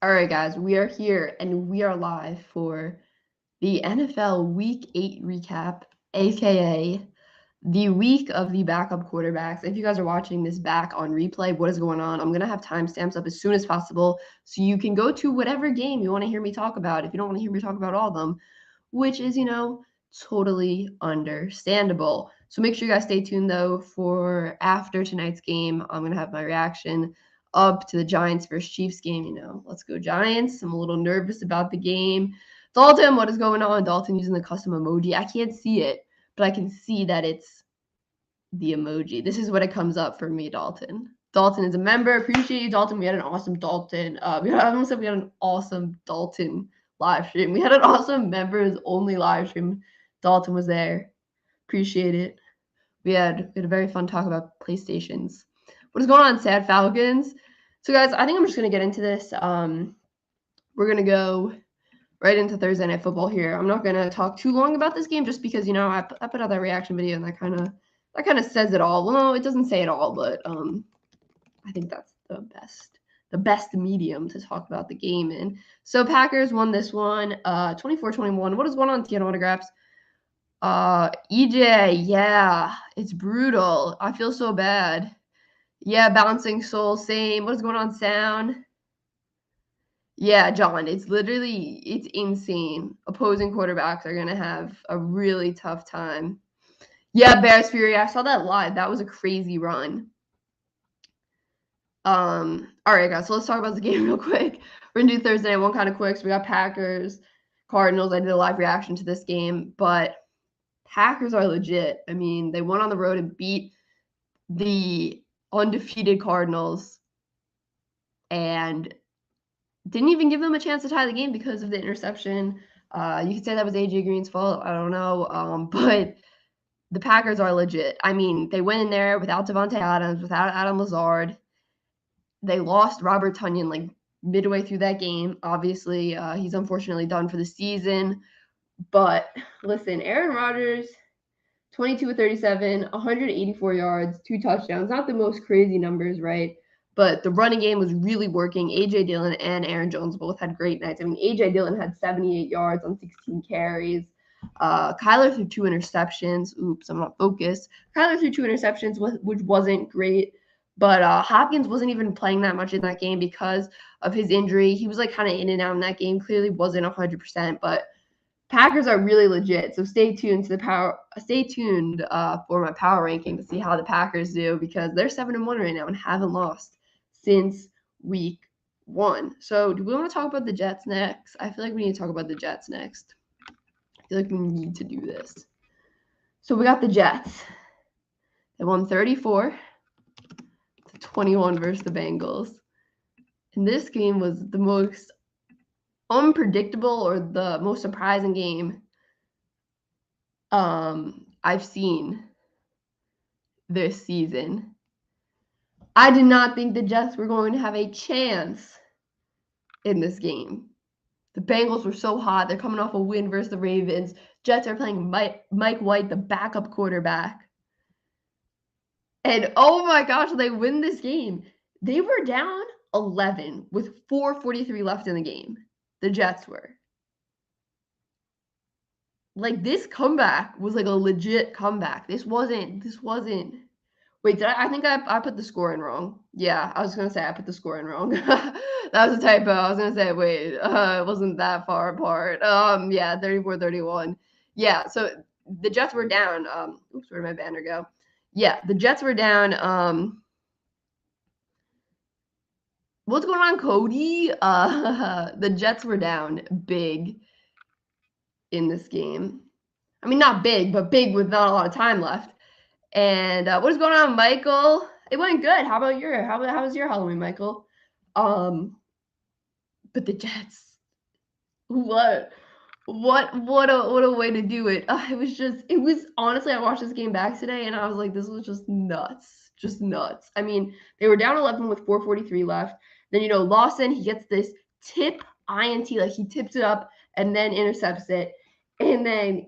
All right, guys, we are here and we are live for the NFL Week 8 recap, aka the week of the backup quarterbacks. If you guys are watching this back on replay, what is going on? I'm going to have timestamps up as soon as possible so you can go to whatever game you want to hear me talk about if you don't want to hear me talk about all of them, which is, totally understandable. So make sure you guys stay tuned, though, for after tonight's game. I'm going to have my reaction up to the Giants versus Chiefs game. Let's go Giants. I'm a little nervous about the game. Dalton, what is going on? Dalton using the custom emoji. I can't see it, but I can see that it's the emoji. This is what it comes up for me, Dalton. Dalton is a member. Appreciate you, Dalton. We had an awesome Dalton. I almost said we had an awesome Dalton live stream. We had an awesome members only live stream. Dalton was there. Appreciate it. We had a very fun talk about PlayStations. What is going on, Sad Falcons? So, guys, I think I'm just going to get into this. We're going to go right into Thursday Night Football here. I'm not going to talk too long about this game just because, I put out that reaction video and that kind of says it all. Well, no, it doesn't say it all, but I think that's the best medium to talk about the game in. So Packers won this one, 24-21. What is going on, Tiana Autographs? EJ, yeah, it's brutal. I feel so bad. Yeah, Bouncing Soul, same. What is going on, Sound? Yeah, John, it's insane. Opposing quarterbacks are going to have a really tough time. Yeah, Bears Fury, I saw that live. That was a crazy run. All right, guys, so let's talk about the game real quick. We're going to do Thursday night one kind of quick. So we got Packers, Cardinals. I did a live reaction to this game, but Packers are legit. I mean, they went on the road and beat the undefeated Cardinals and didn't even give them a chance to tie the game because of the interception. You could say that was AJ Green's fault. I don't know. But the Packers are legit. I mean, they went in there without Devontae Adams, without Adam Lazard. They lost Robert Tonyan like midway through that game. Obviously, he's unfortunately done for the season. But listen, Aaron Rodgers, 22 of 37, 184 yards, 2 touchdowns. Not the most crazy numbers, right? But the running game was really working. A.J. Dillon and Aaron Jones both had great nights. I mean, A.J. Dillon had 78 yards on 16 carries. Kyler threw 2 interceptions. Oops, I'm not focused. Kyler threw 2 interceptions, which wasn't great. But Hopkins wasn't even playing that much in that game because of his injury. He was like kind of in and out in that game. Clearly wasn't 100%, but Packers are really legit. So stay tuned for my power ranking to see how the Packers do because they're 7-1 right now and haven't lost since week 1. So do we want to talk about the Jets next? I feel like we need to talk about the Jets next. I feel like we need to do this. So we got the Jets. They won 34-21 versus the Bengals. And this game was the most unpredictable or the most surprising game I've seen this season. I did not think the Jets were going to have a chance in this game. The Bengals were so hot. They're coming off a win versus the Ravens. Jets are playing Mike White, the backup quarterback. And oh my gosh, they win this game. They were down 11 with 4:43 left in the game. The Jets were. Like, this comeback was like a legit comeback. This wasn't. Wait, I think I put the score in wrong. Yeah, I was going to say I put the score in wrong. That was a typo. I was going to say, wait, it wasn't that far apart. Yeah, 34-31. Yeah, so the Jets were down. Oops, where did my banner go? Yeah, the Jets were down. What's going on, Cody? The Jets were down big in this game. I mean, not big, but big with not a lot of time left. And what is going on, Michael? It went good. How about how was your Halloween, Michael? But the Jets, what a way to do it. It was honestly, I watched this game back today and I was like, this was just nuts. I mean, they were down 11 with 4:43 left. Then, Lawson, he gets this tip INT, like he tips it up and then intercepts it. And then,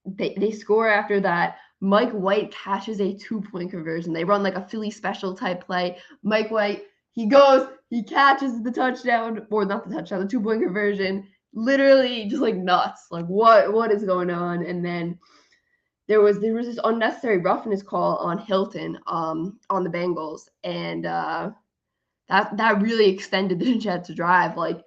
they score after that. Mike White catches a 2-point conversion. They run like a Philly special type play. Mike White He goes, he catches the touchdown, or not the touchdown, the 2-point conversion. Literally just like nuts. Like what is going on? And then there was this unnecessary roughness call on Hilton on the Bengals, and that really extended the Jets' drive. Like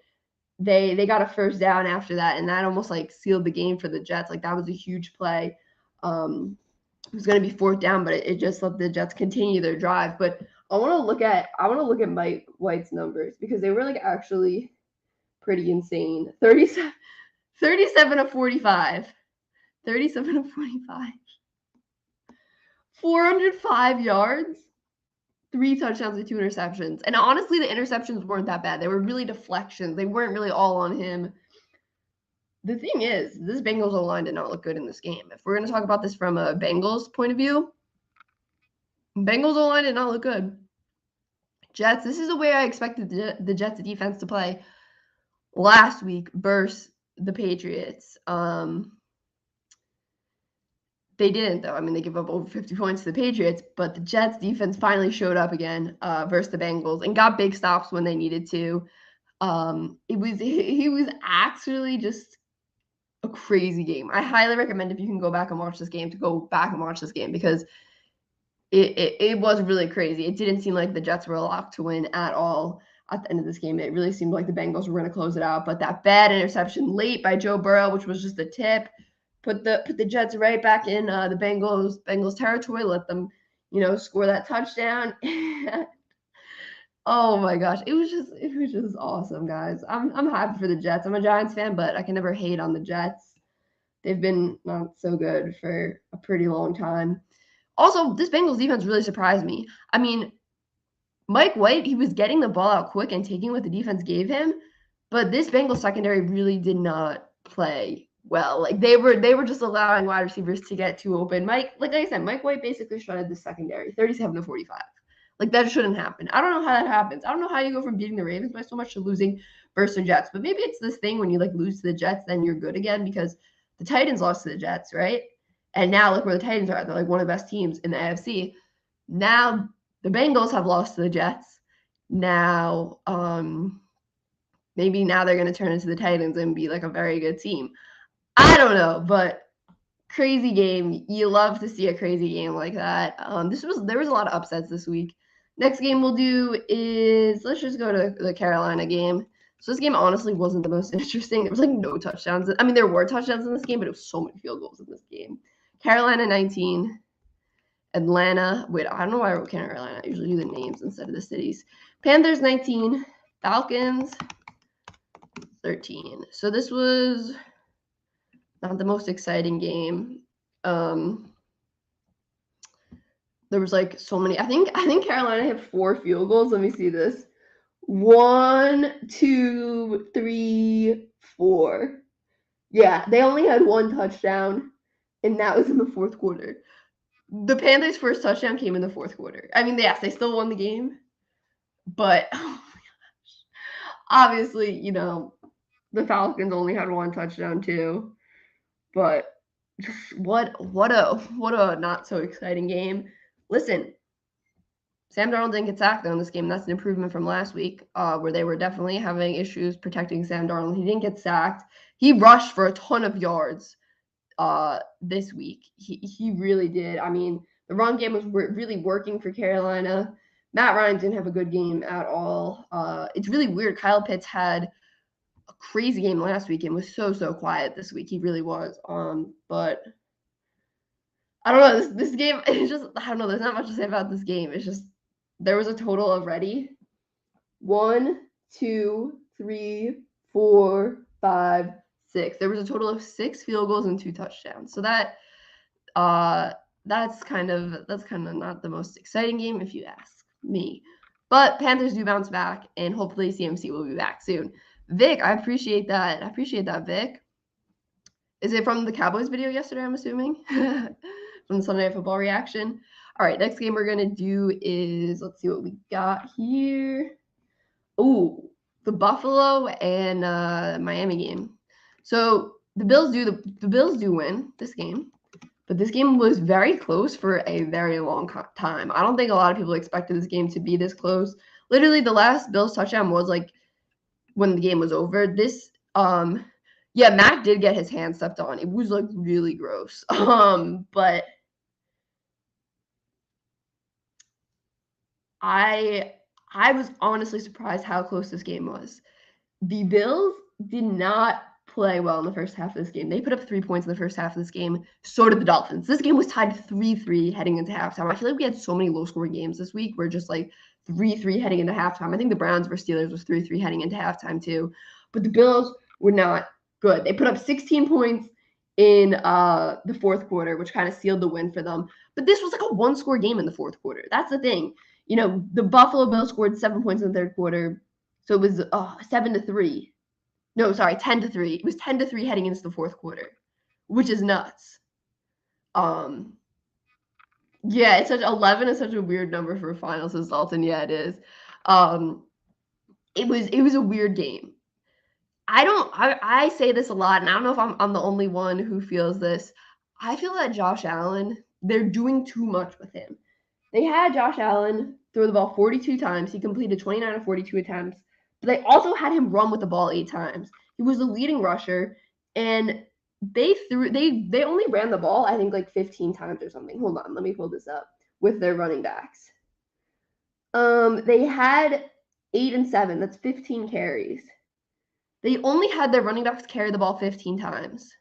they got a first down after that, and that almost like sealed the game for the Jets. Like that was a huge play. It was going to be 4th down, but it just let the Jets continue their drive. But I want to look at Mike White's numbers because they were like actually pretty insane. 37 of 45. 37 of 45. 405 yards, 3 touchdowns and 2 interceptions. And honestly, the interceptions weren't that bad. They were really deflections. They weren't really all on him. The thing is, this Bengals O-line did not look good in this game. If we're going to talk about this from a Bengals point of view, Bengals O-line did not look good. Jets, this is the way I expected the Jets defense to play last week versus the Patriots. They didn't, though. I mean, they give up over 50 points to the Patriots, but the Jets defense finally showed up again versus the Bengals and got big stops when they needed to. He was actually just a crazy game. I highly recommend if you can go back and watch this game to go back and watch this game because it was really crazy. It didn't seem like the Jets were locked to win at all at the end of this game. It really seemed like the Bengals were going to close it out, but that bad interception late by Joe Burrow, which was just a tip, put the Jets right back in the Bengals territory, let them, score that touchdown. Oh my gosh, it was just awesome, guys. I'm happy for the Jets. I'm a Giants fan, but I can never hate on the Jets. They've been not so good for a pretty long time. Also, this Bengals defense really surprised me. I mean, Mike White, he was getting the ball out quick and taking what the defense gave him, but this Bengals secondary really did not play well. Like they were just allowing wide receivers to get too open. Like I said, Mike White basically shredded the secondary, 37 to 45. Like that shouldn't happen. I don't know how that happens. I don't know how you go from beating the Ravens by so much to losing versus the Jets. But maybe it's this thing when you like lose to the Jets, then you're good again because the Titans lost to the Jets, right? And now look where the Titans are. They're like one of the best teams in the AFC. Now the Bengals have lost to the Jets. Now, maybe now they're going to turn into the Titans and be like a very good team. I don't know, but crazy game. You love to see a crazy game like that. There was a lot of upsets this week. Next game we'll do is, let's just go to the Carolina game. So this game honestly wasn't the most interesting. There was like no touchdowns. I mean, there were touchdowns in this game, but it was so many field goals in this game. Carolina 19, Atlanta. Wait, I don't know why I wrote Carolina. I usually do the names instead of the cities. Panthers 19, Falcons 13. So this was not the most exciting game. There was like so many. I think Carolina hit 4 field goals. Let me see this. 1, 2, 3, 4. Yeah, they only had 1 touchdown, and that was in the 4th quarter. The Panthers' first touchdown came in the 4th quarter. I mean, yes, they still won the game, but oh my gosh. Obviously, the Falcons only had 1 touchdown too. But just what a not so exciting game. Listen, Sam Darnold didn't get sacked though in this game. That's an improvement from last week, where they were definitely having issues protecting Sam Darnold. He didn't get sacked. He rushed for a ton of yards this week. He really did. I mean, the run game was really working for Carolina. Matt Ryan didn't have a good game at all. It's really weird. Kyle Pitts had a crazy game last week and was so quiet this week. He really was. But I don't know. This game is just, I don't know. There's not much to say about this game. It's just, there was a total of 1, 2, 3, 4, 5, 6. There was a total of 6 field goals and 2 touchdowns. So that's kind of not the most exciting game if you ask me. But Panthers do bounce back, and hopefully CMC will be back soon. Vic, I appreciate that. Vic. Is it from the Cowboys video yesterday, I'm assuming? From the Sunday Night Football reaction. All right, next game we're going to do is, let's see what we got here. Oh, the Buffalo and Miami game. So the Bills do win this game, but this game was very close for a very long time. I don't think a lot of people expected this game to be this close. literally the last Bills touchdown was like when the game was over. This, yeah, Mac did get his hand stepped on. It was like really gross. But I was honestly surprised how close this game was. The Bills did not play well in the first half of this game. They put up 3 points in the first half of this game. So did the Dolphins. This game was tied 3-3 heading into halftime. I feel like we had so many low-scoring games this week. We're just like 3-3 heading into halftime. I think the Browns versus Steelers was 3-3 heading into halftime too. But the Bills were not good. They put up 16 points in the fourth quarter, which kind of sealed the win for them. But this was like a one-score game in the fourth quarter. That's the thing. You know, the Buffalo Bills scored 7 points in the third quarter. So it was 7-3. No, sorry, 10-3. It was 10-3 heading into the fourth quarter, which is nuts. Yeah, it's such 11 is such a weird number for a finals result, and yeah, it is. It was a weird game. I say this a lot, and I don't know if I'm the only one who feels this. I feel that Josh Allen, they're doing too much with him. They had Josh Allen throw the ball 42 times. He completed 29 of 42 attempts. But they also had him run with the ball 8 times. He was the leading rusher, and they only ran the ball, I think, like 15 times or something. Hold on, let me pull this up with their running backs. They had 8 and 7. That's 15 carries. They only had their running backs carry the ball 15 times.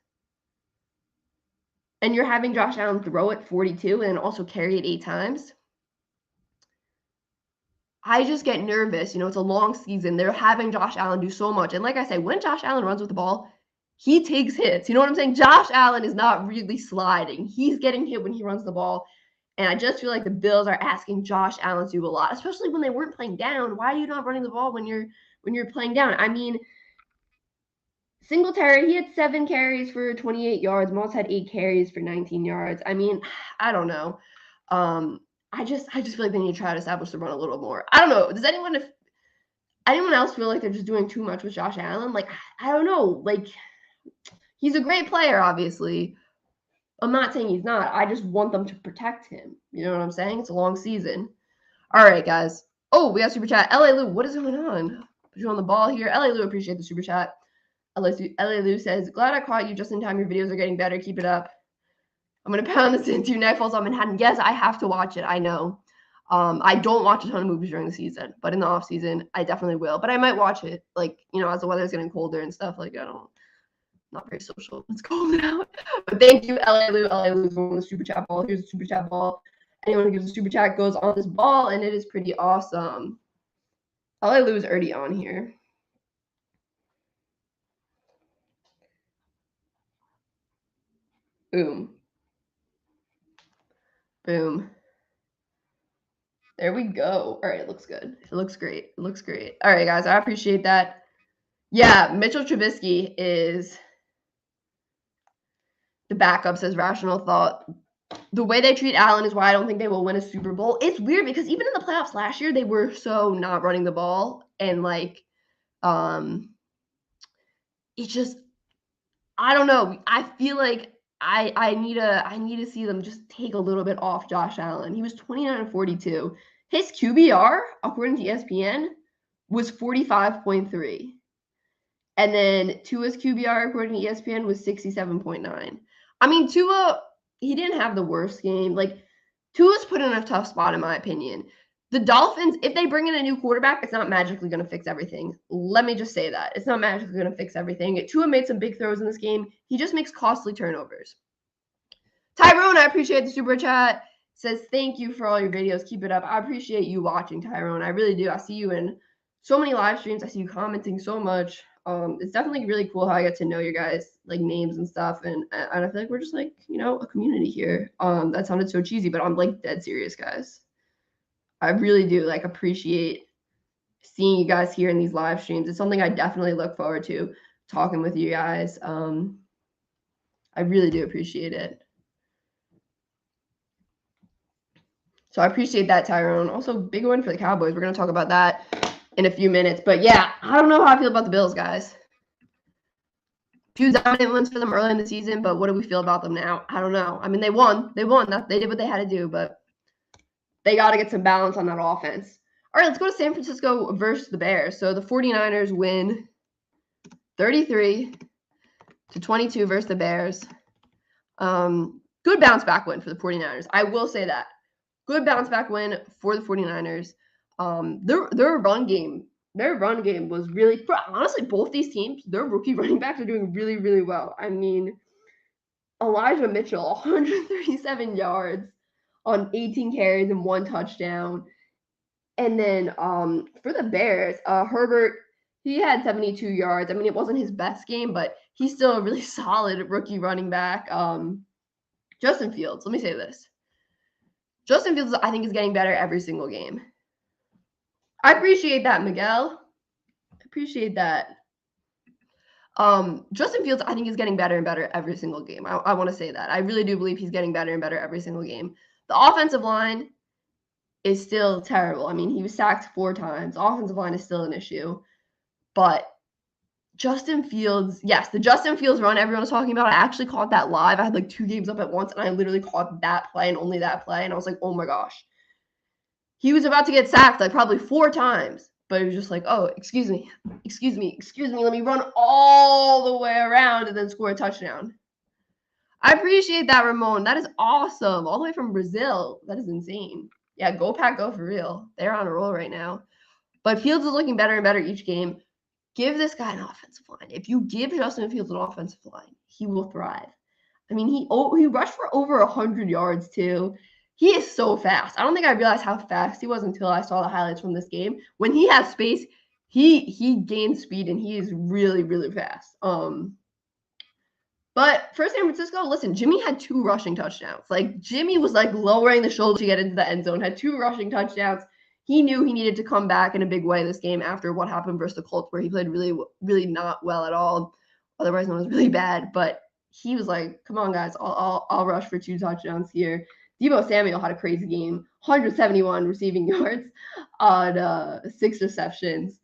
And you're having Josh Allen throw it 42 and also carry it 8 times. I just get nervous. You know, it's a long season. They're having Josh Allen do so much. And like I said, when Josh Allen runs with the ball, he takes hits. You know what I'm saying? Josh Allen is not really sliding. He's getting hit when he runs the ball. And I just feel like the Bills are asking Josh Allen to do a lot, especially when they weren't playing down. Why are you not running the ball when you're playing down? I mean, Singletary, he had 7 carries for 28 yards. Moss had 8 carries for 19 yards. I mean, I don't know. I just feel like they need to try to establish the run a little more. I don't know. Does anyone else feel like they're just doing too much with Josh Allen? Like, I don't know. Like, he's a great player, obviously. I'm not saying he's not. I just want them to protect him. You know what I'm saying? It's a long season. All right, guys. Oh, we got super chat. LA Lou, what is going on? Put you on the ball here. LA Lou, appreciate the super chat. LA Lou says, glad I caught you just in time. Your videos are getting better. Keep it up. I'm going to pound this into Night Falls on Manhattan. Yes, I have to watch it. I know. I don't watch a ton of movies during the season, but in the off season, I definitely will. But I might watch it, like, you know, as the weather's getting colder and stuff. Like, not very social. It's cold out. But thank you, LA Lou. LA Lou's on the super chat ball. Here's the super chat ball. Anyone who gives a super chat goes on this ball, and it is pretty awesome. LA Lou is already on here. Boom. Boom. There we go. All right, it looks good. It looks great. It looks great. All right, guys, I appreciate that. Yeah, Mitchell Trubisky is the backup, says Rational Thought. The way they treat Allen is why I don't think they will win a Super Bowl. It's weird because even in the playoffs last year, they were so not running the ball. And, like, it's just, I don't know. I feel like I need to see them just take a little bit off Josh Allen. He was 29 and 42. His QBR, according to ESPN, was 45.3. And then Tua's QBR, according to ESPN, was 67.9. I mean, Tua, he didn't have the worst game. Like, Tua's put in a tough spot, in my opinion. The Dolphins, if they bring in a new quarterback, it's not magically going to fix everything. Let me just say that. It's not magically going to fix everything. Tua made some big throws in this game. He just makes costly turnovers. Tyrone, I appreciate the super chat. Says, thank you for all your videos. Keep it up. I appreciate you watching, Tyrone. I really do. I see you in so many live streams. I see you commenting so much. It's definitely really cool how I get to know your guys, like, names and stuff. And I feel like we're just, like, you know, a community here. That sounded so cheesy, but I'm, like, dead serious, guys. I really do, like, appreciate seeing you guys here in these live streams. It's something I definitely look forward to talking with you guys. I really do appreciate it. So I appreciate that, Tyrone. Also, big win for the Cowboys. We're going to talk about that in a few minutes. But, yeah, I don't know how I feel about the Bills, guys. Few dominant wins for them early in the season, but what do we feel about them now? I don't know. I mean, they won. They did what they had to do, but they got to get some balance on that offense. All right, let's go to San Francisco versus the Bears. So the 49ers win 33-22 versus the Bears. Good bounce back win for the 49ers. I will say that. Good bounce back win for the 49ers. Their run game was really, honestly, both these teams, their rookie running backs are doing really, really well. I mean, Elijah Mitchell, 137 yards on 18 carries and 1 touchdown. And then for the Bears, Herbert, he had 72 yards. I mean, it wasn't his best game, but he's still a really solid rookie running back. Justin Fields, let me say this. Justin Fields, I think, is getting better every single game. I appreciate that, Miguel. I appreciate that. Justin Fields, I think, is getting better and better every single game. I want to say that. I really do believe he's getting better and better every single game. The offensive line is still terrible. I mean, he was sacked 4 times. The offensive line is still an issue. But Justin Fields, yes, the Justin Fields run everyone was talking about, I actually caught that live. I had like 2 games up at once, and I literally caught that play and only that play. And I was like, oh my gosh. He was about to get sacked like probably 4 times. But it was just like, oh, excuse me. Let me run all the way around and then score a touchdown. I appreciate that, Ramon. That is awesome. All the way from Brazil. That is insane. Yeah, go Pack, go for real. They're on a roll right now. But Fields is looking better and better each game. Give this guy an offensive line. If you give Justin Fields an offensive line, he will thrive. I mean, he rushed for over 100 yards too. He is so fast. I don't think I realized how fast he was until I saw the highlights from this game. When he has space, he gains speed and he is really, really fast. But for San Francisco, listen, Jimmy had 2 rushing touchdowns. Like, Jimmy was like lowering the shoulder to get into the end zone, had 2 rushing touchdowns. He knew he needed to come back in a big way this game after what happened versus the Colts, where he played really, really not well at all. Otherwise known as really bad. But he was like, come on, guys, I'll rush for 2 touchdowns here. Deebo Samuel had a crazy game, 171 receiving yards on 6 receptions.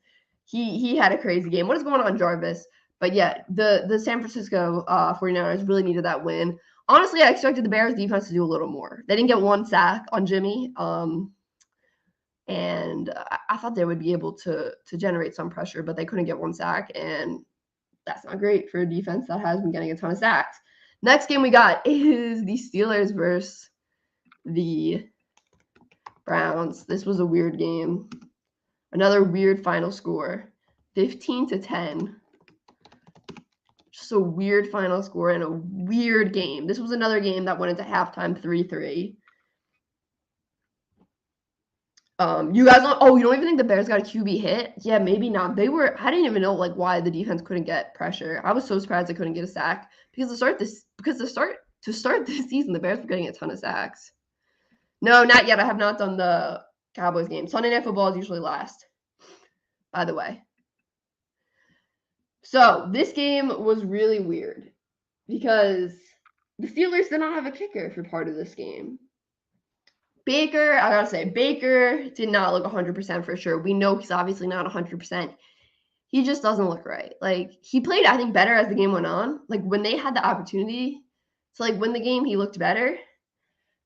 He had a crazy game. What is going on, Jarvis? But yeah, the San Francisco 49ers really needed that win. Honestly, I expected the Bears defense to do a little more. They didn't get 1 sack on Jimmy. And I thought they would be able to generate some pressure, but they couldn't get 1 sack. And that's not great for a defense that has been getting a ton of sacks. Next game we got is the Steelers versus the Browns. This was a weird game. Another weird final score, 15-10. Just a weird final score and a weird game. This was another game that went into halftime 3-3. You guys you don't even think the Bears got a QB hit? Yeah, maybe not. I didn't even know like why the defense couldn't get pressure. I was so surprised they couldn't get a sack because to start this season, the Bears were getting a ton of sacks. No, not yet. I have not done the Cowboys game. Sunday Night Football is usually last, by the way. So this game was really weird because the Steelers did not have a kicker for part of this game. Baker, I gotta say, Baker did not look 100% for sure. We know he's obviously not 100%. He just doesn't look right. Like, he played, I think, better as the game went on. Like, when they had the opportunity to, like, win the game, he looked better.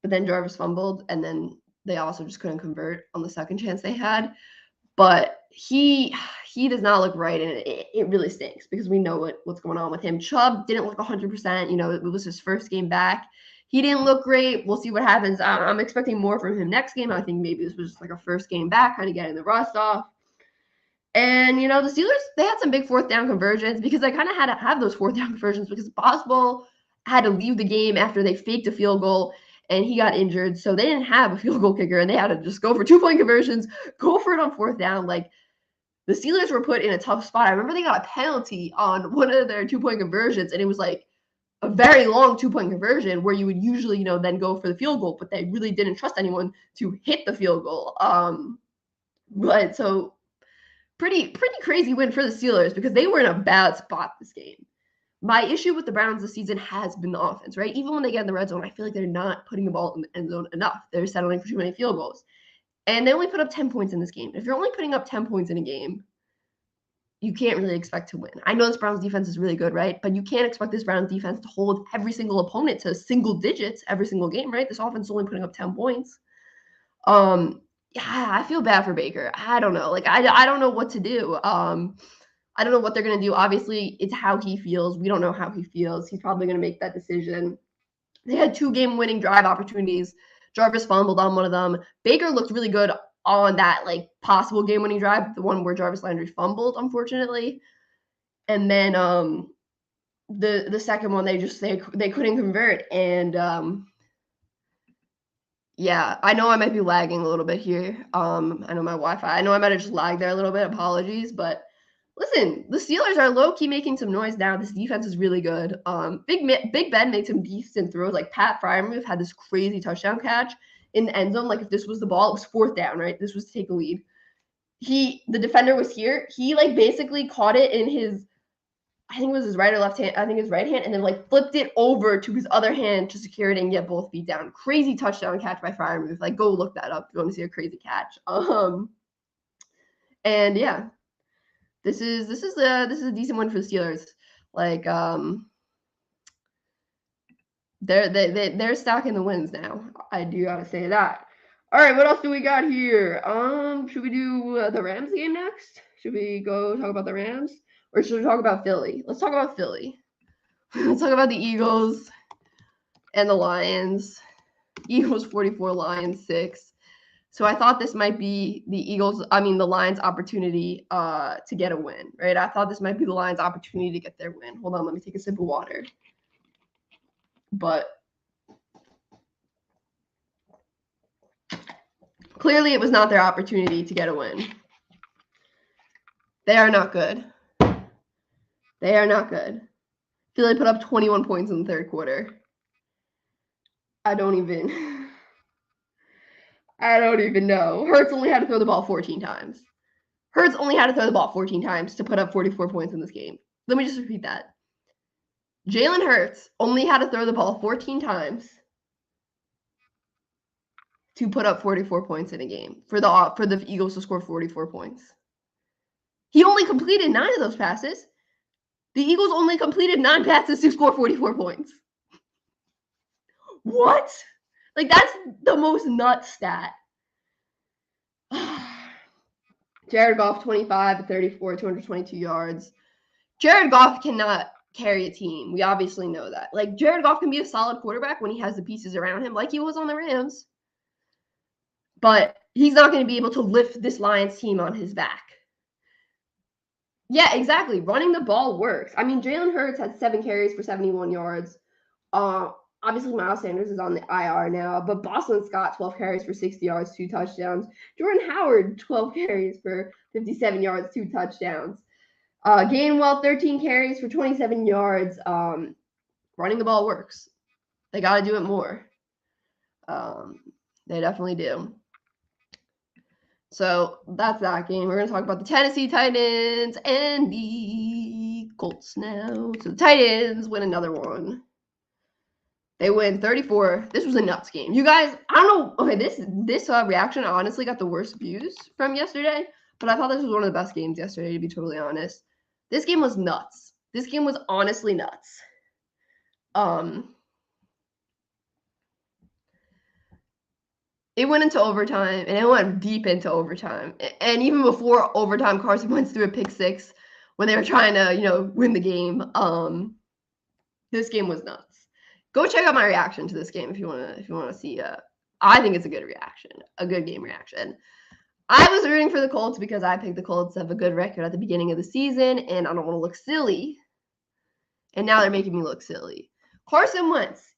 But then Jarvis fumbled, and then they also just couldn't convert on the second chance they had. But he does not look right, and it really stinks because we know what's going on with him. Chubb didn't look 100%. You know, it was his first game back. He didn't look great. We'll see what happens. I'm expecting more from him next game. I think maybe this was just like a first game back, kind of getting the rust off. And, you know, the Steelers, they had some big 4th down conversions because they kind of had to have those 4th down conversions because Boswell had to leave the game after they faked a field goal and he got injured. So they didn't have a field goal kicker and they had to just go for 2-point conversions, go for it on 4th down. Like, the Steelers were put in a tough spot. I remember they got a penalty on one of their 2-point conversions and it was like a very long 2-point conversion where you would usually, you know, then go for the field goal, but they really didn't trust anyone to hit the field goal. But so pretty crazy win for the Steelers because they were in a bad spot this game. My issue with the Browns this season has been the offense, right? Even when they get in the red zone, I feel like they're not putting the ball in the end zone enough. They're settling for too many field goals. And they only put up 10 points in this game. If you're only putting up 10 points in a game, you can't really expect to win. I know this Browns defense is really good, right? But you can't expect this Browns defense to hold every single opponent to single digits every single game, right? This offense is only putting up 10 points. yeah, I feel bad for Baker. I don't know. Like, I don't know what to do. I don't know what they're going to do. Obviously, it's how he feels. We don't know how he feels. He's probably going to make that decision. They had 2 game-winning drive opportunities. Jarvis fumbled on one of them. Baker looked really good on that, like, possible game-winning drive, the one where Jarvis Landry fumbled, unfortunately. And then the second one, they couldn't convert. And yeah, I know I might be lagging a little bit here. I know my Wi-Fi. I know I might have just lagged there a little bit. Apologies, but listen, the Steelers are low-key making some noise now. This defense is really good. Big Ben makes some decent throws. Like Pat Freiermuth had this crazy touchdown catch in the end zone. Like if this was the ball, it was 4th down, right? This was to take a lead. The defender was here. He like basically caught it in his, I think it was his right or left hand. I think his right hand, and then like flipped it over to his other hand to secure it and get both feet down. Crazy touchdown catch by Freiermuth. Like go look that up if you want to see a crazy catch. And yeah. This is a decent one for the Steelers. Like they're stacking the wins now. I do gotta say that. All right, what else do we got here? Should we do the Rams game next? Should we go talk about the Rams, or should we talk about Philly? Let's talk about Philly. Let's talk about the Eagles and the Lions. Eagles 44, Lions 6. So I thought this might be the Lions' opportunity to get a win, right? I thought this might be the Lions' opportunity to get their win. Hold on, let me take a sip of water. But clearly it was not their opportunity to get a win. They are not good. They are not good. Philly put up 21 points in the 3rd quarter. I don't even know. Hurts only had to throw the ball 14 times. Hurts only had to throw the ball 14 times to put up 44 points in this game. Let me just repeat that. Jalen Hurts only had to throw the ball 14 times to put up 44 points in a game for the Eagles to score 44 points. He only completed 9 of those passes. The Eagles only completed 9 passes to score 44 points. What? Like, that's the most nuts stat. Jared Goff, 25 34, 222 yards. Jared Goff cannot carry a team. We obviously know that. Like, Jared Goff can be a solid quarterback when he has the pieces around him, like he was on the Rams. But he's not going to be able to lift this Lions team on his back. Yeah, exactly. Running the ball works. I mean, Jalen Hurts had 7 carries for 71 yards. Obviously, Miles Sanders is on the IR now, but Boston Scott, 12 carries for 60 yards, 2 touchdowns. Jordan Howard, 12 carries for 57 yards, 2 touchdowns. Gainwell, 13 carries for 27 yards. Running the ball works. They got to do it more. They definitely do. So that's that game. We're going to talk about the Tennessee Titans and the Colts now. So the Titans win another one. They win 34. This was a nuts game. You guys, I don't know. Okay, this reaction honestly got the worst views from yesterday, but I thought this was one of the best games yesterday, to be totally honest. This game was nuts. This game was honestly nuts. It went into overtime, and it went deep into overtime. And even before overtime, Carson Wentz threw a pick 6 when they were trying to, win the game. This game was nuts. Go check out my reaction to this game if you want to see. I think it's a good reaction, a good game reaction. I was rooting for the Colts because I picked the Colts to have a good record at the beginning of the season, and I don't want to look silly. And now they're making me look silly. Carson Wentz,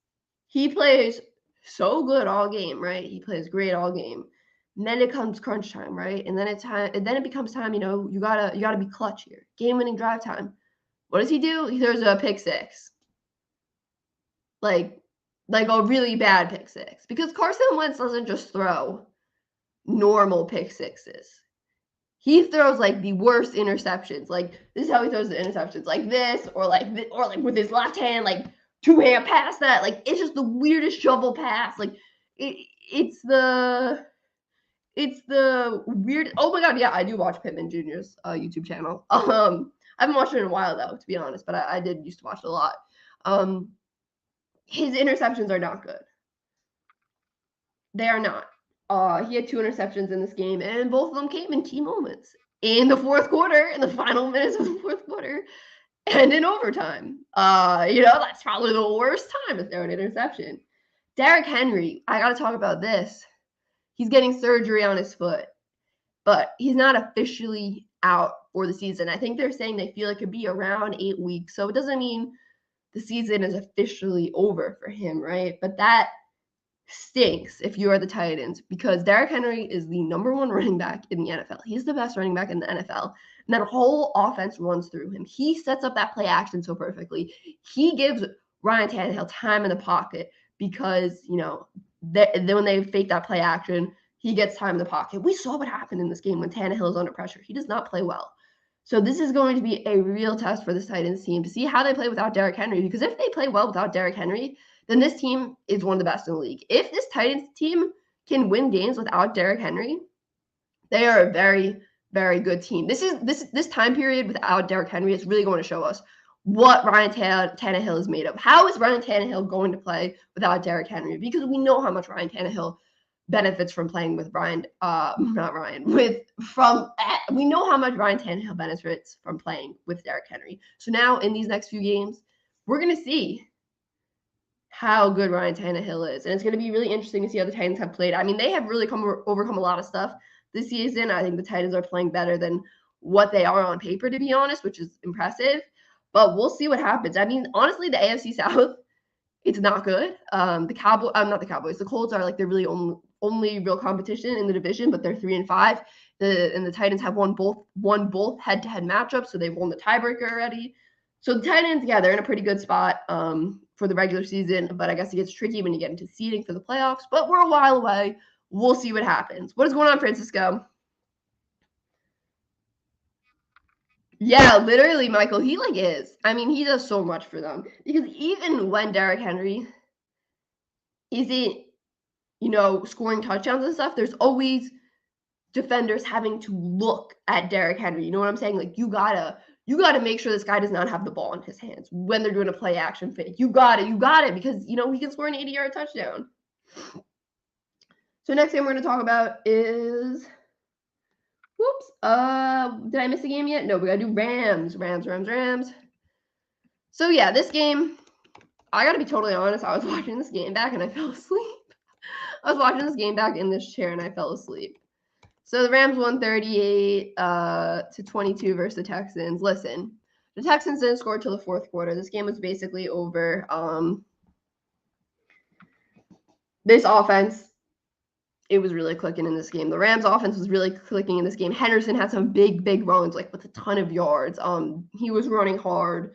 he plays so good all game, right? He plays great all game. And then it comes crunch time, right? And then it becomes time, you gotta be clutch here. Game-winning drive time. What does he do? He throws a pick 6. Like a really bad pick 6. Because Carson Wentz doesn't just throw normal pick 6s. He throws like the worst interceptions. Like this is how he throws the interceptions. Like this, or like with his left hand, like 2-hand pass that. Like it's just the weirdest shovel pass. Like it's the weird. Oh my god, yeah, I do watch Pittman Jr.'s YouTube channel. I haven't watched it in a while though, to be honest, but I did used to watch it a lot. His interceptions are not good. They are not. He had 2 interceptions in this game, and both of them came in key moments. In the fourth quarter, in the final minutes of the fourth quarter, and in overtime. That's probably the worst time to throw an interception. Derrick Henry, I got to talk about this. He's getting surgery on his foot, but he's not officially out for the season. I think they're saying they feel it could be around 8 weeks. So it doesn't mean the season is officially over for him, right? But that stinks if you are the Titans, because Derrick Henry is the number 1 running back in the NFL. He's the best running back in the NFL. And that whole offense runs through him. He sets up that play action so perfectly. He gives Ryan Tannehill time in the pocket because, then when they fake that play action, he gets time in the pocket. We saw what happened in this game when Tannehill is under pressure. He does not play well. So this is going to be a real test for this Titans team to see how they play without Derrick Henry, because if they play well without Derrick Henry, then this team is one of the best in the league. If this Titans team can win games without Derrick Henry, they are a very, very good team. This time period without Derrick Henry is really going to show us what Ryan Tannehill is made of. How is Ryan Tannehill going to play without Derrick Henry? Because we know how much Ryan Tannehill benefits from playing with we know how much Ryan Tannehill benefits from playing with Derrick Henry. So now in these next few games, we're going to see how good Ryan Tannehill is. And it's going to be really interesting to see how the Titans have played. I mean, they have really overcome a lot of stuff this season. I think the Titans are playing better than what they are on paper, to be honest, which is impressive. But we'll see what happens. I mean, honestly, the AFC South, it's not good. The Colts are like their really only real competition in the division, but they're 3-5. And the Titans have won both head-to-head matchups, so they've won the tiebreaker already. So the Titans, they're in a pretty good spot for the regular season, but I guess it gets tricky when you get into seeding for the playoffs. But we're a while away. We'll see what happens. What is going on, Francisco? Yeah, literally, Michael. He is. I mean, he does so much for them, because even when Derrick Henry isn't, scoring touchdowns and stuff, there's always defenders having to look at Derrick Henry. You know what I'm saying? Like, you gotta make sure this guy does not have the ball in his hands when they're doing a play action fake. You got it, because he can score an 80-yard touchdown. So next game we're going to talk about is, did I miss a game yet? No, we got to do Rams. So yeah, this game, I got to be totally honest, I was watching this game back and I fell asleep. I was watching this game back in this chair and I fell asleep. So the Rams won 38-22 versus the Texans. Listen, the Texans didn't score till the fourth quarter. This game was basically over. This offense, it was really clicking in this game. The Rams offense was really clicking in this game. Henderson had some big runs, with a ton of yards. He was running hard.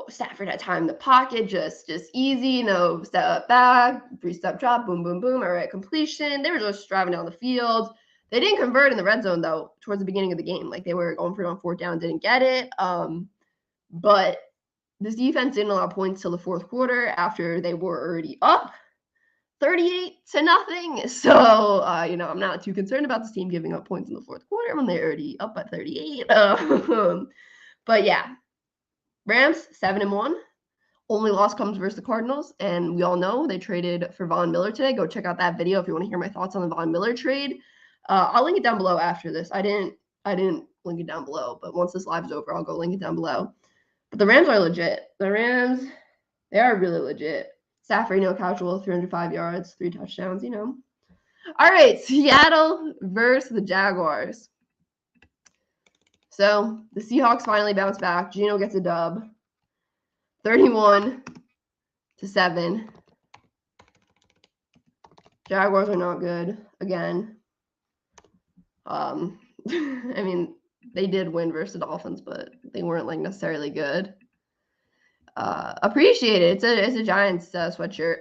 Stafford had time in the pocket, just easy, step back, 3-step drop, boom, boom, boom, all right, completion. They were just driving down the field. They didn't convert in the red zone, though, towards the beginning of the game. They were going for it on fourth down, didn't get it. But this defense didn't allow points till the fourth quarter after they were already up 38-0. So, I'm not too concerned about this team giving up points in the fourth quarter when they're already up by 38. But yeah. Rams 7-1. Only loss comes versus the Cardinals, and we all know they traded for Von Miller today. Go check out that video if you want to hear my thoughts on the Von Miller trade. I'll link it down below after this. I didn't link it down below, but once this live is over, I'll go link it down below. But the Rams are legit. The Rams, they are really legit. Stafford, casual, 305 yards, 3 touchdowns. All right, Seattle versus the Jaguars. So the Seahawks finally bounce back. Geno gets a dub, 31-7. Jaguars are not good again. I mean, they did win versus the Dolphins, but they weren't necessarily good. Appreciate it. It's a Giants sweatshirt.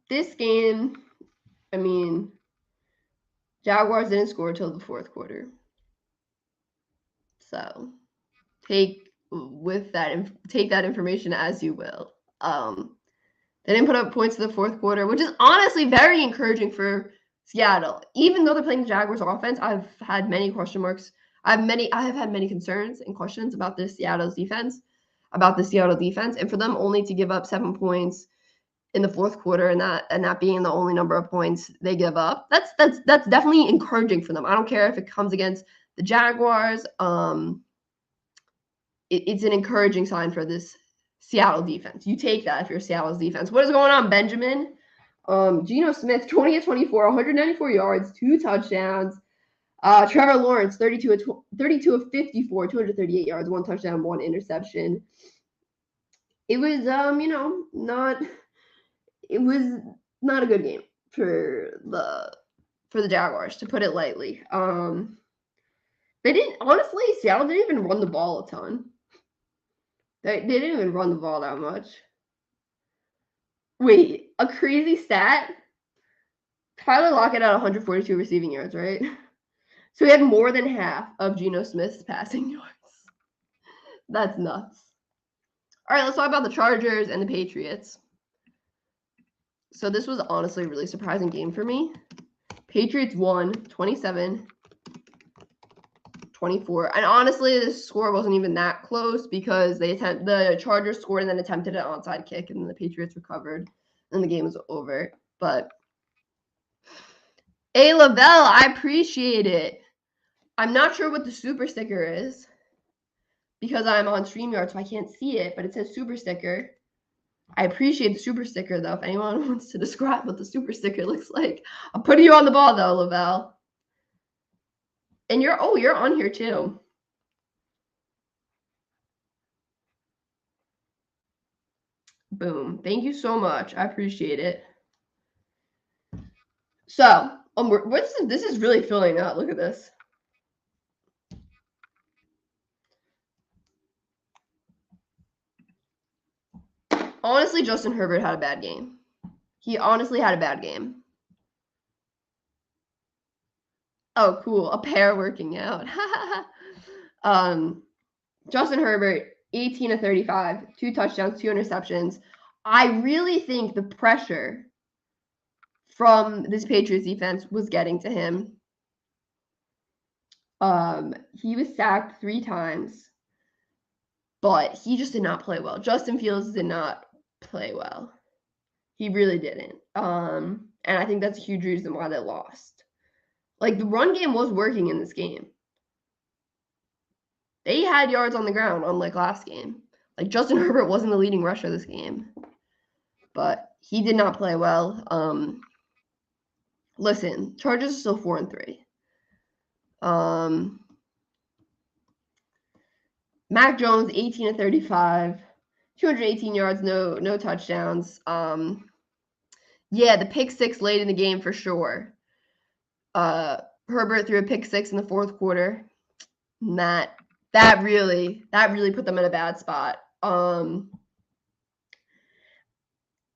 This game, I mean, Jaguars didn't score till the fourth quarter. So take that information as you will. They didn't put up points in the fourth quarter, which is honestly very encouraging for Seattle. Even though they're playing the Jaguars offense, I've had many question marks. I have had many concerns and questions about the Seattle defense. And for them only to give up 7 points in the fourth quarter, and that being the only number of points they give up. That's definitely encouraging for them. I don't care if it comes against the Jaguars. It's an encouraging sign for this Seattle defense. You take that if you're Seattle's defense. What is going on, Benjamin? Geno Smith, 20 of 24, 194 yards, 2 touchdowns. Trevor Lawrence, 32 of 54, 238 yards, 1 touchdown, 1 interception. It was not a good game for the Jaguars, to put it lightly. They didn't, honestly, Seattle didn't even run the ball a ton. They didn't even run the ball that much. Wait, a crazy stat? Tyler Lockett had 142 receiving yards, right? So he had more than half of Geno Smith's passing yards. That's nuts. All right, let's talk about the Chargers and the Patriots. So this was honestly a really surprising game for me. Patriots won 27-24. And honestly, the score wasn't even that close because the Chargers scored and then attempted an onside kick, and then the Patriots recovered, and the game was over. But hey, Lavelle, I appreciate it. I'm not sure what the super sticker is because I'm on StreamYard, so I can't see it, but it says super sticker. I appreciate the super sticker, though. If anyone wants to describe what the super sticker looks like, I'll put you on the ball, though, Lavelle. And you're on here, too. Boom. Thank you so much. I appreciate it. So, this is really filling up. Look at this. Honestly, Justin Herbert had a bad game. He honestly had a bad game. Oh, cool. A pair working out. Justin Herbert, 18 of 35, 2 touchdowns, 2 interceptions. I really think the pressure from this Patriots defense was getting to him. He was sacked 3 times, but he just did not play well. Justin Fields did not play well. He really didn't. And I think that's a huge reason why they lost. Like, the run game was working in this game. They had yards on the ground, unlike last game. Like, Justin Herbert wasn't the leading rusher this game. But he did not play well. Listen, Chargers are still 4-3. Mac Jones, 18 of 35, 218 yards, no touchdowns. Yeah, the pick 6 late in the game for sure. Herbert threw a pick 6 in the fourth quarter. That really put them in a bad spot.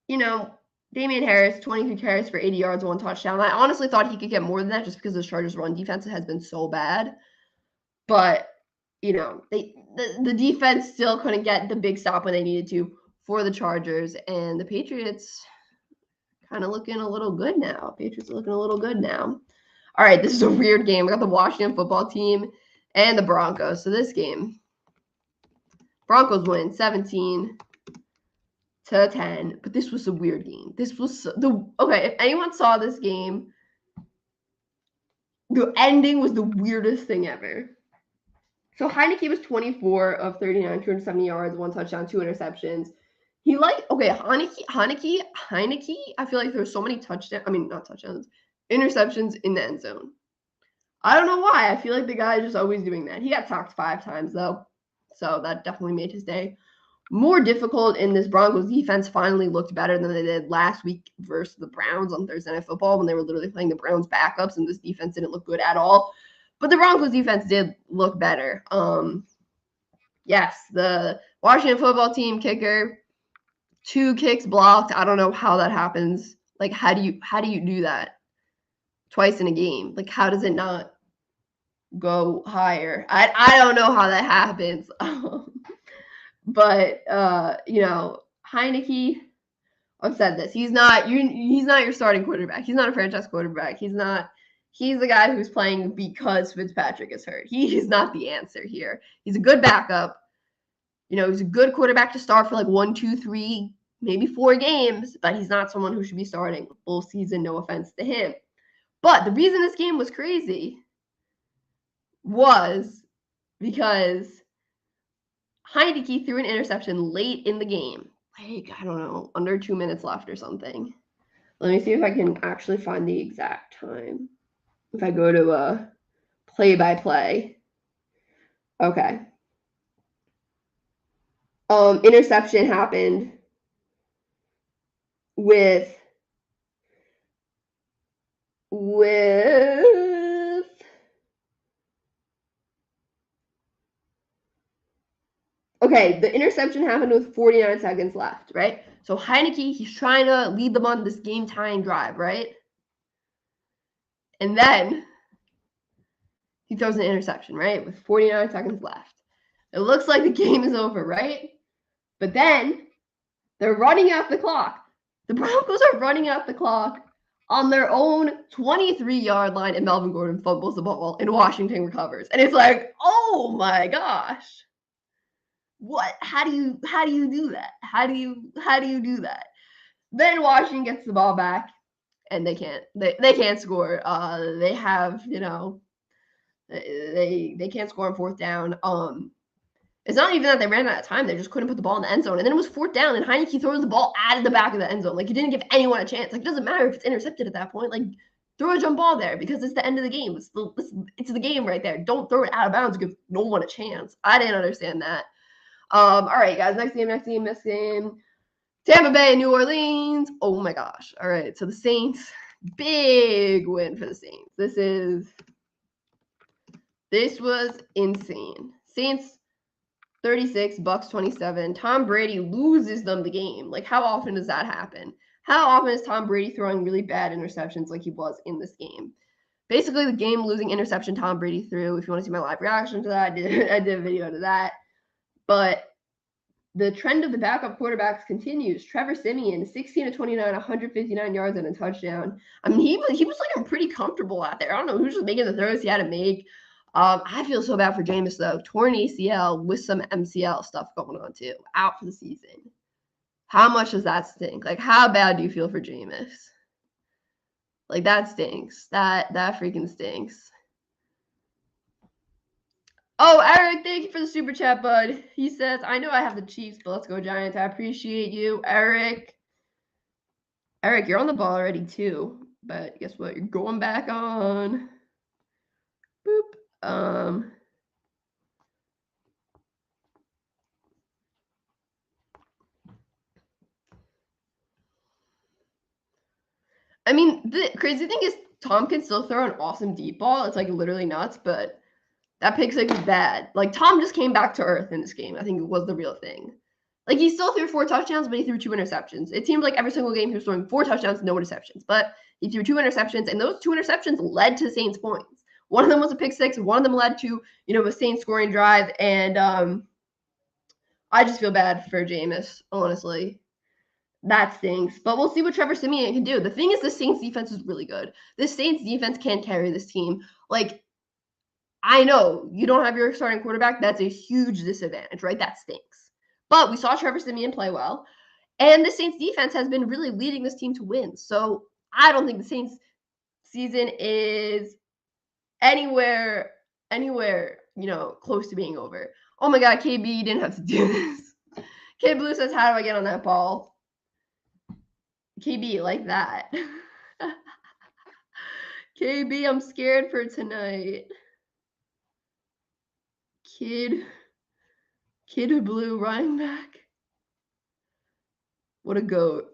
Damian Harris, 22 carries for 80 yards, 1 touchdown. I honestly thought he could get more than that just because the Chargers' run defense has been so bad. But, the defense still couldn't get the big stop when they needed to for the Chargers. And the Patriots kind of looking a little good now. All right, this is a weird game. We got the Washington football team and the Broncos. So this game, Broncos win 17-10, but this was a weird game. This was okay. If anyone saw this game, the ending was the weirdest thing ever. So Heineke was 24 of 39, 270 yards, 1 touchdown, 2 interceptions. Heineke. I feel like there's so many interceptions in the end zone. I don't know why. I feel like the guy is just always doing that. He got sacked 5 times though, so that definitely made his day more difficult. And this Broncos defense finally looked better than they did last week versus the Browns on Thursday Night Football when they were literally playing the Browns backups, and this defense didn't look good at all. But the Broncos defense did look better. Yes, the Washington football team kicker, 2 kicks blocked. I don't know how that happens. Like, how do you do that twice in a game? Like, how does it not go higher? I don't know how that happens. But Heineke, I've said this. He's not your starting quarterback. He's not a franchise quarterback. He's the guy who's playing because Fitzpatrick is hurt. He is not the answer here. He's a good backup. He's a good quarterback to start for like 1, 2, 3 maybe 4 games, but he's not someone who should be starting full season, no offense to him. But the reason this game was crazy was because Heineke threw an interception late in the game. Like, I don't know, under 2 minutes left or something. Let me see if I can actually find the exact time. If I go to play-by-play. Okay. Interception happened with okay, the interception happened with 49 seconds left, right? So Heineke, he's trying to lead them on this game-tying drive, right? And then he throws an interception, right? With 49 seconds left. It looks like the game is over, right? But then they're running out the clock. The Broncos are running out the clock on their own 23-yard line, and Melvin Gordon fumbles the ball, and Washington recovers. And it's like, oh my gosh. What? How do you do that? How do you do that? Then Washington gets the ball back, and they can't score. They have, they can't score on 4th down. It's not even that they ran out of time. They just couldn't put the ball in the end zone. And then it was 4th down, and Heineke throws the ball out of the back of the end zone. Like, he didn't give anyone a chance. Like, it doesn't matter if it's intercepted at that point. Like, throw a jump ball there because it's the end of the game. It's the game right there. Don't throw it out of bounds. Give no one a chance. I didn't understand that. All right, guys. Next game. Tampa Bay and New Orleans. Oh, my gosh. All right, so the Saints. Big win for the Saints. This was insane. Saints 36, Bucks 27. Tom Brady loses them the game. Like, how often does that happen? How often is Tom Brady throwing really bad interceptions like he was in this game? Basically, the game-losing interception Tom Brady threw. If you want to see my live reaction to that, I did a video to that. But the trend of the backup quarterbacks continues. Trevor Siemian, 16 of 29, 159 yards and a touchdown. I mean, he was looking pretty comfortable out there. I don't know who's just making the throws he had to make. I feel so bad for Jameis, though. Torn ACL with some MCL stuff going on, too. Out for the season. How much does that stink? Like, how bad do you feel for Jameis? Like, that stinks. That freaking stinks. Oh, Eric, thank you for the super chat, bud. He says, I know I have the Chiefs, but let's go Giants. I appreciate you, Eric. Eric, you're on the ball already, too. But guess what? You're going back on. Boop. I mean, the crazy thing is Tom can still throw an awesome deep ball. It's like literally nuts, but that pick six is bad. Like, Tom just came back to earth in this game. I think it was the real thing. Like, he still threw 4 touchdowns, but he threw 2 interceptions. It seemed like every single game he was throwing 4 touchdowns, no interceptions. But he threw 2 interceptions, and those 2 interceptions led to the Saints' points. One of them was a pick six. One of them led to, a Saints scoring drive. And I just feel bad for Jameis, honestly. That stinks. But we'll see what Trevor Siemian can do. The thing is, the Saints defense is really good. The Saints defense can carry this team. Like, I know you don't have your starting quarterback. That's a huge disadvantage, right? That stinks. But we saw Trevor Siemian play well. And the Saints defense has been really leading this team to win. So I don't think the Saints season is anywhere, close to being over. Oh my God, KB, you didn't have to do this. K Blue says, how do I get on that ball? KB, like that. KB, I'm scared for tonight. Kid Blue running back. What a goat.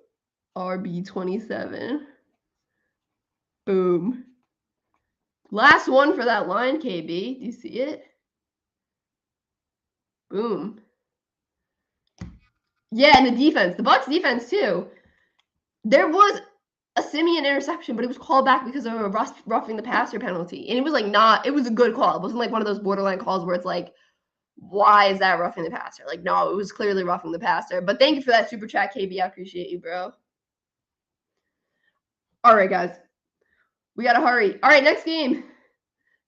RB27. Boom. Last one for that line, KB. Do you see it? Boom. Yeah, and the defense. The Bucs defense, too. There was a Siemian interception, but it was called back because of a roughing the passer penalty. And it was it was a good call. It wasn't like one of those borderline calls where it's like, why is that roughing the passer? Like, no, it was clearly roughing the passer. But thank you for that super chat, KB. I appreciate you, bro. All right, guys. We got to hurry. All right, next game.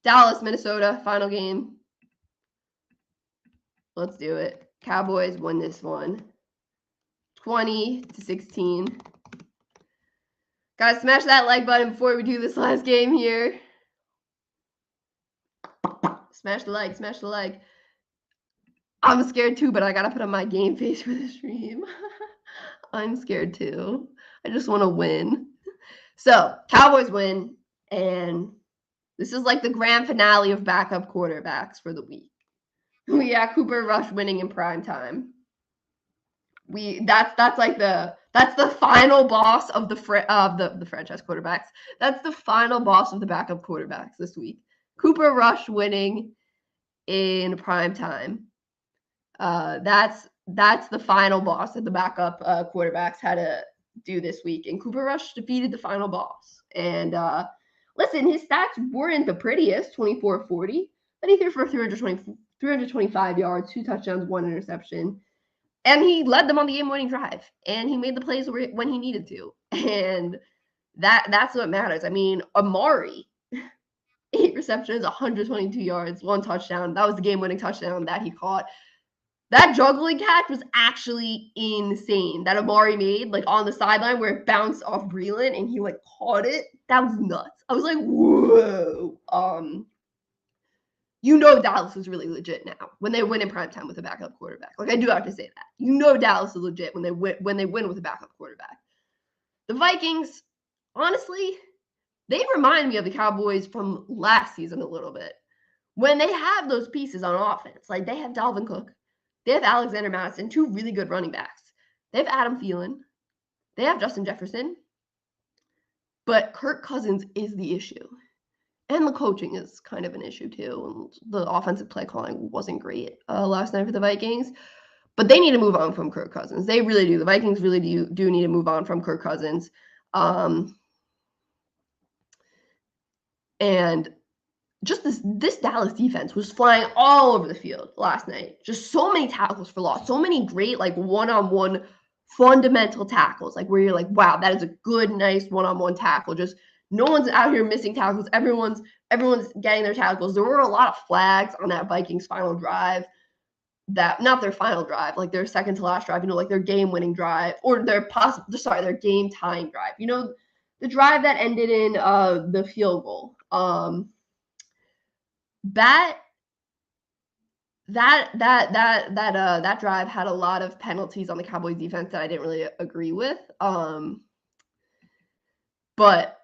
Dallas, Minnesota, final game. Let's do it. Cowboys win this one. 20-16. Guys, smash that like button before we do this last game here. Smash the like, smash the like. I'm scared too, but I gotta put on my game face for the stream. I'm scared too. I just want to win. So, Cowboys win, and this is like the grand finale of backup quarterbacks for the week. We got Cooper Rush winning in prime time. That's the final boss of the franchise quarterbacks. That's the final boss of the backup quarterbacks this week. Cooper Rush winning in prime time. That's the final boss that the backup quarterbacks had to do this week, and Cooper Rush defeated the final boss. And listen, his stats weren't the prettiest, 24-40, but he threw for 325 yards, 2 touchdowns, 1 interception, and he led them on the game-winning drive, and he made the plays when he needed to, and that's what matters. I mean, Amari, 8 receptions, 122 yards, 1 touchdown. That was the game-winning touchdown that he caught. That juggling catch was actually insane that Amari made, like on the sideline where it bounced off Breland and he like caught it. That was nuts. I was like, whoa. You know Dallas is really legit now when they win in primetime with a backup quarterback. Like, I do have to say that. You know Dallas is legit when they win with a backup quarterback. The Vikings, honestly, they remind me of the Cowboys from last season a little bit. When they have those pieces on offense, like they have Dalvin Cook, they have Alexander Mattison, 2 really good running backs. They have Adam Thielen. They have Justin Jefferson. But Kirk Cousins is the issue. And the coaching is kind of an issue too. And the offensive play calling wasn't great last night for the Vikings. But they need to move on from Kirk Cousins. They really do. The Vikings really do need to move on from Kirk Cousins. And just this Dallas defense was flying all over the field last night. Just so many tackles for loss. So many great, like, one-on-one fundamental tackles. Like, where you're like, wow, that is a good, nice one-on-one tackle. Just no one's out here missing tackles. Everyone's getting their tackles. There were a lot of flags on that Vikings final drive. Not their final drive, like their second to last drive, like their game-winning drive. Or their game-tying drive. The drive that ended in the field goal. That drive had a lot of penalties on the Cowboys defense that I didn't really agree with. But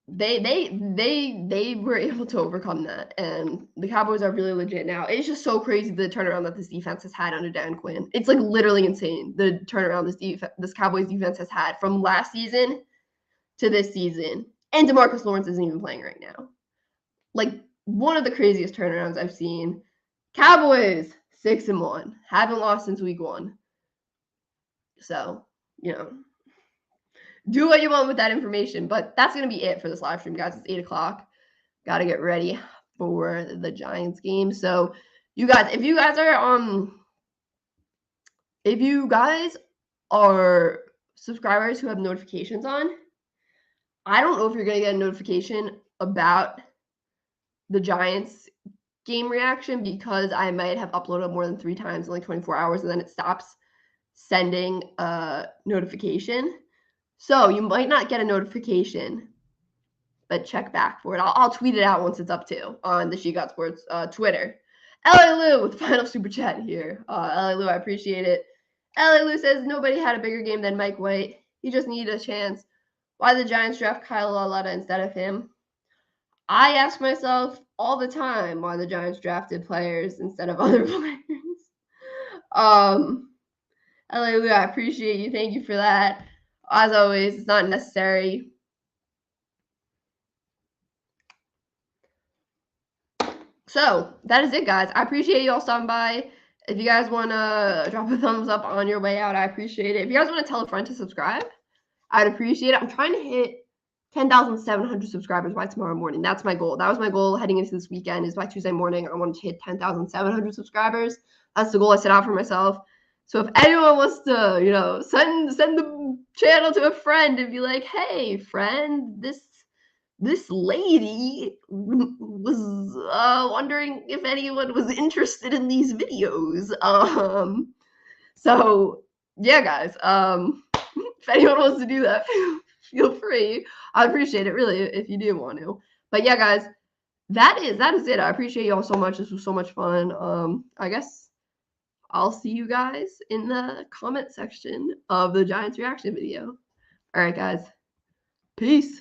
they were able to overcome that, and the Cowboys are really legit now. It's just so crazy the turnaround that this defense has had under Dan Quinn. It's like literally insane the turnaround this Cowboys defense has had from last season to this season. And DeMarcus Lawrence isn't even playing right now. Like, one of the craziest turnarounds I've seen. Cowboys 6-1, haven't lost since week 1. So, do what you want with that information. But that's gonna be it for this live stream, guys. It's 8:00. Got to get ready for the Giants game. So, you guys, if you guys are subscribers who have notifications on, I don't know if you're gonna get a notification about the Giants game reaction because I might have uploaded more than 3 times in like 24 hours and then it stops sending a notification. So you might not get a notification, but check back for it. I'll tweet it out once it's up too on the SheGotSports Twitter. LA Lou with the final super chat here. LA Lou, I appreciate it. LA Lou says nobody had a bigger game than Mike White. He just needed a chance. Why did the Giants draft Kyle Lauletta instead of him? I ask myself all the time why the Giants drafted players instead of other players. LA Lou, I appreciate you. Thank you for that. As always, it's not necessary. So that is it, guys. I appreciate you all stopping by. If you guys want to drop a thumbs up on your way out, I appreciate it. If you guys want to tell a friend to subscribe, I'd appreciate it. I'm trying to hit 10,700 subscribers by tomorrow morning. That's my goal. That was my goal heading into this weekend, is by Tuesday morning, I wanted to hit 10,700 subscribers. That's the goal I set out for myself. So if anyone wants to, send the channel to a friend and be like, hey, friend, this lady was wondering if anyone was interested in these videos. So yeah, guys. If anyone wants to do that, feel free. I appreciate it really if you do want to. But yeah, guys, that is it. I appreciate y'all so much. This was so much fun. I guess I'll see you guys in the comment section of the Giants reaction video. All right, guys. Peace.